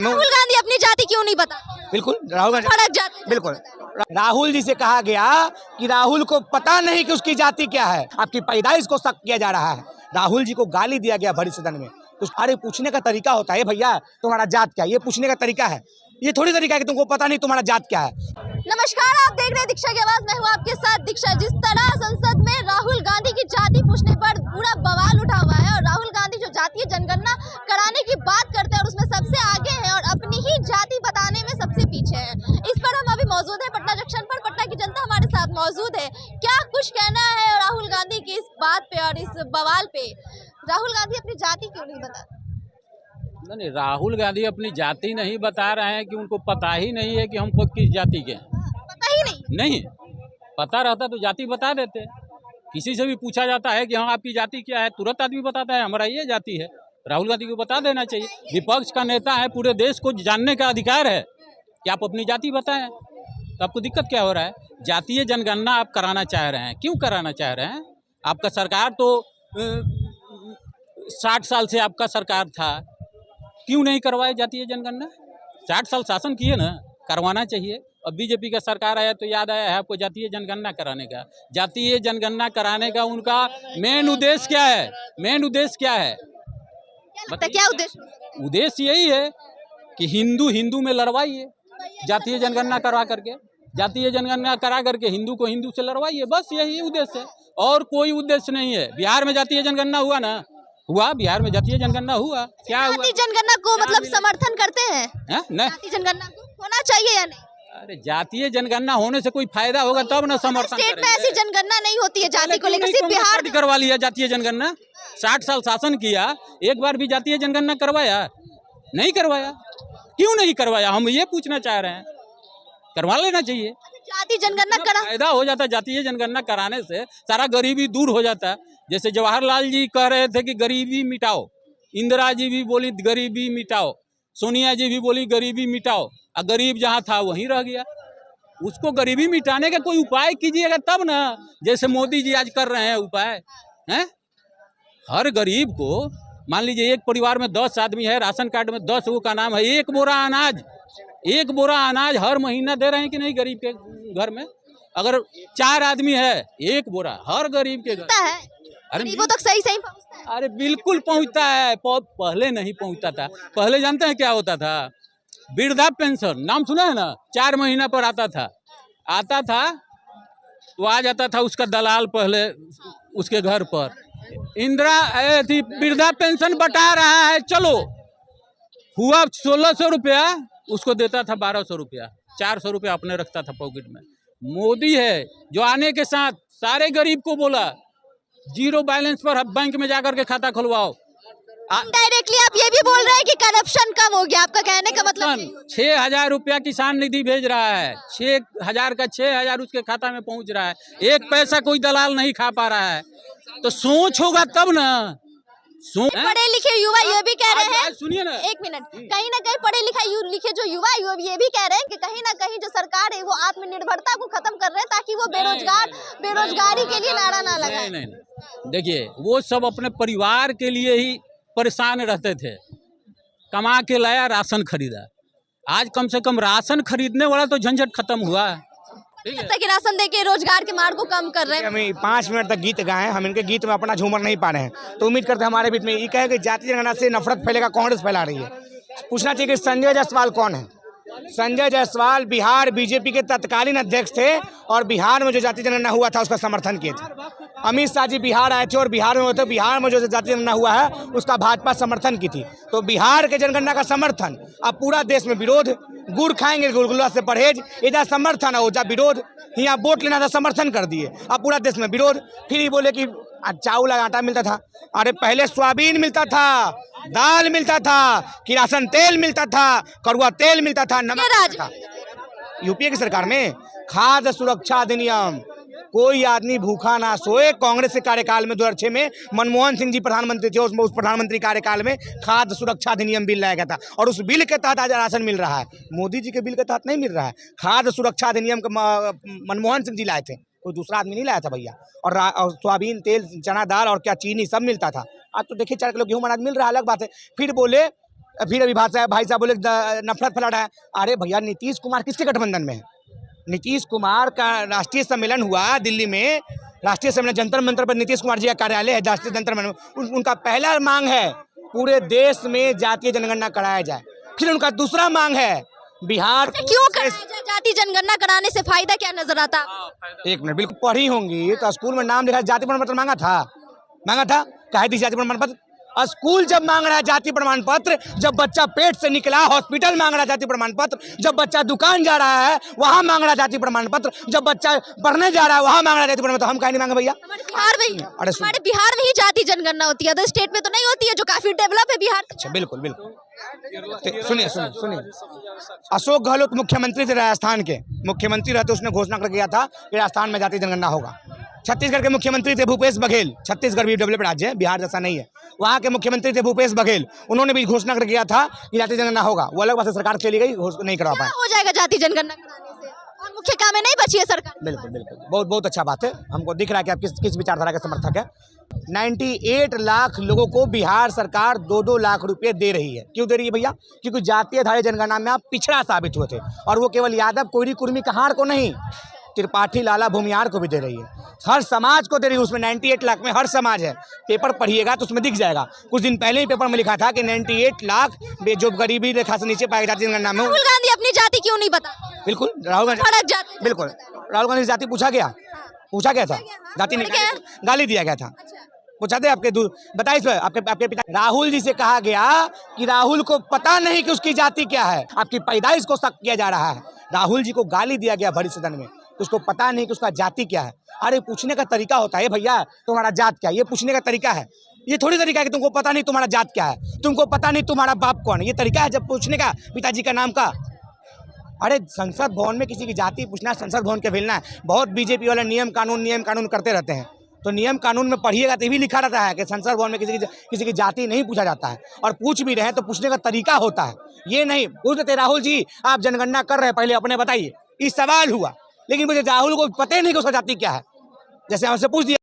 राहुल गांधी अपनी जाति क्यों नहीं बताते? बिल्कुल राहुल गांधी भड़क जाते हैं। बिल्कुल राहुल जी से कहा गया कि राहुल को पता नहीं कि उसकी जाति क्या है, आपकी पैदाइश को शक किया जा रहा है। राहुल जी को गाली दिया गया भरी सदन में। तो अरे पूछने का तरीका होता है भैया तुम्हारा जात क्या है, ये पूछने का तरीका है, ये थोड़ी तरीका है कि तुमको पता नहीं तुम्हारा जात क्या है। नमस्कार, आप देख रहे हैं दीक्षा की आवाज। मैं हूं आपके साथ दीक्षा। जिस तरह संसद में राहुल गांधी की जाति पूछने पर पूरा बवाल उठा हुआ है और राहुल गांधी जो जातीय जनगणना कराने की बात करते हैं और उसमें सबसे आगे हैं और अपनी ही जाति बताने में सबसे पीछे हैं। इस पर हम अभी मौजूद है पटना जंक्शन पर। पटना की जनता हमारे साथ मौजूद है। क्या कुछ कहना है राहुल गांधी की इस बात पे और इस बवाल पे? राहुल गांधी अपनी जाति क्यों नहीं बताते? नहीं, राहुल गांधी अपनी जाति नहीं बता रहे हैं कि उनको पता ही नहीं है कि हम खुद किस जाति के हैं। पता ही नहीं। नहीं पता रहता तो जाति बता देते। किसी से भी पूछा जाता है कि हाँ आपकी जाति क्या है, तुरंत आदमी बताता है हमारा ये जाति है। राहुल गांधी को बता देना चाहिए। विपक्ष का नेता है, पूरे देश को जानने का अधिकार है कि आप अपनी जाति बताएं। तो आपको दिक्कत क्या हो रहा है? जातीय जनगणना आप कराना चाह रहे हैं, क्यों कराना चाह रहे हैं? आपका सरकार तो 60 साल से आपका सरकार था, क्यों नहीं करवाए जातीय जनगणना? 60 साल शासन किए ना, करवाना चाहिए। अब बीजेपी का सरकार आया तो याद आया है आपको जातीय जनगणना कराने का। जातीय जनगणना कराने का उनका मेन उद्देश्य क्या है? मेन उद्देश्य क्या है? क्या उद्देश्य? उद्देश्य यही है कि हिंदू में लड़वाइए, जातीय जनगणना करा करके। जातीय जनगणना करा करके हिंदू को हिंदू से लड़वाइए, बस यही उद्देश्य है और कोई उद्देश्य नहीं है। बिहार में जातीय जनगणना हुआ ना, हुआ बिहार में जातीय जनगणना हुआ, क्या हुआ? जातीय जनगणना को मतलब समर्थन करते हैं? नहीं, जातीय जनगणना को होना चाहिए या नहीं? अरे जातीय जनगणना होने से कोई फायदा होगा तब ना समर्थन स्टेट में ऐसी जनगणना नहीं होती है जाति को लेकर, सिर्फ बिहार में करवा लिया जातीय जनगणना। 60 साल शासन किया, एक बार भी जातीय जनगणना करवाया नहीं? करवाया क्यों नहीं करवाया? हम ये पूछना चाह रहे हैं। करवा लेना चाहिए। जातीय जनगणना करा फायदा हो जाता। जातीय जनगणना कराने से सारा गरीबी दूर हो जाता। जैसे जवाहरलाल जी कह रहे थे कि गरीबी मिटाओ, इंदिरा जी भी बोली गरीबी मिटाओ, सोनिया जी भी बोली गरीबी मिटाओ, और गरीब जहाँ था वहीं रह गया। उसको गरीबी मिटाने का कोई उपाय कीजिएगा तब ना, जैसे मोदी जी आज कर रहे हैं उपाय हैं। हर गरीब को, मान लीजिए एक परिवार में 10 आदमी है, राशन कार्ड में 10 का नाम है, एक बोरा अनाज हर महीना दे रहे हैं कि नहीं गरीब के घर में? अगर 4 आदमी है, एक बोरा हर गरीब के घर है। अरे वो तक सही पहुंचता है। अरे बिल्कुल पहुंचता है। पहले नहीं पहुंचता था। पहले जानते हैं क्या होता था? वृद्धा पेंशन नाम सुना है ना? 4 महीना पर आता था तो आ जाता था उसका दलाल पहले उसके घर पर, इंदिरा वृद्धा पेंशन बटा रहा है, चलो। हुआ 1600 रुपया, उसको देता था 1200 रुपया, 400 रुपया अपने रखता था पॉकेट में। मोदी है जो आने के साथ सारे गरीब को बोला 0 बैलेंस पर बैंक में जाकर के खाता खुलवाओ। डायरेक्टली आप ये भी बोल रहे हैं कि करप्शन कम हो गया, आपका कहने का मतलब? 6000 रुपया किसान निधि भेज रहा है, 6000 का 6000 उसके खाता में पहुंच रहा है, एक पैसा कोई दलाल नहीं खा पा रहा है। तो सोच होगा तब ना। पढ़े लिखे युवा ये भी कह रहे हैं, सुनिए ना एक मिनट, कहीं ना कहीं पढ़े लिखे जो युवा ये भी कह रहे हैं कि कहीं ना कहीं जो सरकार है वो आत्मनिर्भरता को खत्म कर रहे हैं ताकि वो बेरोजगारी के लिए नारा ना लगाए। नहीं, देखिए वो सब अपने परिवार के लिए ही परेशान रहते थे। कमा के लाया, राशन खरीदा। आज कम से कम राशन खरीदने वाला तो झंझट खत्म हुआ। ठीक है कि राशन दे के रोजगार के मार्ग को कम कर रहे हैं। हम 5 मिनट तक गीत गाए, हम इनके गीत में अपना झूमर नहीं पा रहे हैं, तो उम्मीद करते हैं हमारे बीच में ये कहे कि जातीय जनगणना से नफरत फैलेगा, कांग्रेस फैला रही है। पूछना चाहिए कि संजय जायसवाल कौन है? संजय जायसवाल बिहार बीजेपी के तत्कालीन अध्यक्ष थे और बिहार में जो जातीय जनगणना हुआ था उसका समर्थन किए थे। अमित शाह जी बिहार आए थे और बिहार में जो जातीय जनगणना हुआ है उसका भाजपा समर्थन की थी। तो बिहार के जनगणना का समर्थन, अब पूरा देश में विरोध, गुड़ खाएंगे गुलगुला से परहेज, इधर समर्थन है उधर विरोध। यहाँ वोट लेना था, समर्थन कर दिए, अब पूरा देश में विरोध। फिर ही बोले कि चावल आटा मिलता था, अरे पहले सोयाबीन मिलता था, दाल मिलता था, किरासन तेल मिलता था, कड़वा तेल मिलता था, नमक मिलता था। यूपीए की सरकार में खाद्य सुरक्षा अधिनियम, कोई आदमी भूखा ना सोए। कांग्रेस के कार्यकाल में 2006 में मनमोहन सिंह जी प्रधानमंत्री थे, उस प्रधानमंत्री कार्यकाल में खाद्य सुरक्षा अधिनियम बिल लाया गया था और उस बिल के तहत आज राशन मिल रहा है। मोदी जी के बिल के तहत नहीं मिल रहा है। खाद्य सुरक्षा अधिनियम मनमोहन सिंह जी लाए थे, कोई दूसरा आदमी नहीं लाया था भैया। और सोयाबीन तेल, चना दाल और क्या चीनी सब मिलता था। आज तो देखिए 4 किलो गेहूं अनाज मिल रहा है, अलग बात है। फिर बोले फिर अभी भाई साहब बोले नफरत फैला रहा है। अरे भैया, नीतीश कुमार किसके गठबंधन में है? नीतीश कुमार का राष्ट्रीय सम्मेलन हुआ दिल्ली में, राष्ट्रीय सम्मेलन जंतर मंतर पर नीतीश कुमार जी का कार्यालय है, राष्ट्रीय जंतर मंतर। उनका पहला मांग है पूरे देश में जातीय जनगणना कराया जाए। फिर उनका दूसरा मांग है बिहार क्यों कराया जाए? जाति जनगणना कराने से फायदा क्या नजर आता? एक मिनट, बिल्कुल पढ़ी होंगी तो स्कूल में नाम लिखा जाति प्रमाण पत्र मांगा था कहे थी जाति प्रमाण पत्र। स्कूल जब मांग रहा है जाति प्रमाण पत्र, जब बच्चा पेट से निकला हॉस्पिटल मांग रहा है जाति प्रमाण पत्र, जब बच्चा दुकान जा रहा है वहां मांग रहा है जाति प्रमाण पत्र, जब बच्चा पढ़ने जा रहा है वहां मांग रहा है जाति प्रमाण पत्र, हम कहीं नहीं मांगे भैया। हमारे बिहार में ही जाति जनगणना होती है, तो स्टेट में तो नहीं होती है, जो काफी डेवलप है बिहार। अच्छा, बिल्कुल बिल्कुल। सुनिए, अशोक गहलोत मुख्यमंत्री थे राजस्थान के, मुख्यमंत्री रहते उसने घोषणा कर दिया था कि राजस्थान में जाति जनगणना होगा। छत्तीसगढ़ के मुख्यमंत्री थे भूपेश बघेल, छत्तीसगढ़ भी डेवलप्ड राज्य है, बिहार जैसा नहीं है। वहाँ के मुख्यमंत्री थे भूपेश बघेल, उन्होंने भी घोषणा कर दिया था कि जाति जनगणना होगा। वो अलग बात है, सरकार चली गई, नहीं करवा पाए। हो जाएगा जाति जनगणना कराने से, और मुख्य काम में नहीं बची है सरकार। बिल्कुल बिल्कुल, बहुत अच्छा बात है। हमको दिख रहा है कि आप किस विचारधारा के समर्थक है। 98 लाख लोगों को बिहार सरकार 2-2 लाख रुपए दे रही है। क्यों दे रही है भैया? क्योंकि जातीय आधारित जनगणना में आप पिछड़ा साबित हुए थे, और वो केवल यादव, कोयरी, कुर्मी, कहार को नहीं, त्रिपाठी, लाला, भूमियार को भी दे रही है। हर समाज को दे रही है। उसमें 98 लाख में हर समाज है। पेपर पढ़िएगा तो उसमें दिख जाएगा। कुछ दिन पहले ही पेपर में लिखा था कि 98 लाख जो गरीबी रेखा से नीचे पाई जाती जनगणना में। राहुल गांधी अपनी जाति क्यों नहीं बता? बिल्कुल, राहुल गांधी जाति पूछा गया था, जाति नहीं, गाली दिया गया था। पूछा थे आपके बताइए आपके पिता राहुल जी से कहा गया कि राहुल को पता नहीं कि उसकी जाति क्या है, आपकी पैदाइश को शक किया जा रहा है। राहुल जी को गाली दिया गया भरी सदन में, उसको पता नहीं कि उसका जाति क्या है। अरे पूछने का तरीका होता है भैया, तुम्हारा जात क्या है, ये पूछने का तरीका है। ये थोड़ी तरीका है कि तुमको पता नहीं तुम्हारा जात क्या है, तुमको पता नहीं तुम्हारा बाप कौन है। ये तरीका है जब पूछने का पिताजी का नाम का। अरे संसद भवन में किसी की जाति पूछना, संसद भवन के भेजना है। बहुत बीजेपी वाले नियम कानून करते रहते हैं, तो नियम कानून में पढ़िएगा तो भी लिखा रहता है कि संसद भवन में किसी की जाति नहीं पूछा जाता है। और पूछ भी रहे हैं तो पूछने का तरीका होता है। ये नहीं पूछ देते राहुल जी आप जनगणना कर रहे हैं, पहले अपने बताइए। इस सवाल हुआ, लेकिन मुझे राहुल को पता ही नहीं कि उसका जाति क्या है, जैसे हमसे पूछ दिया।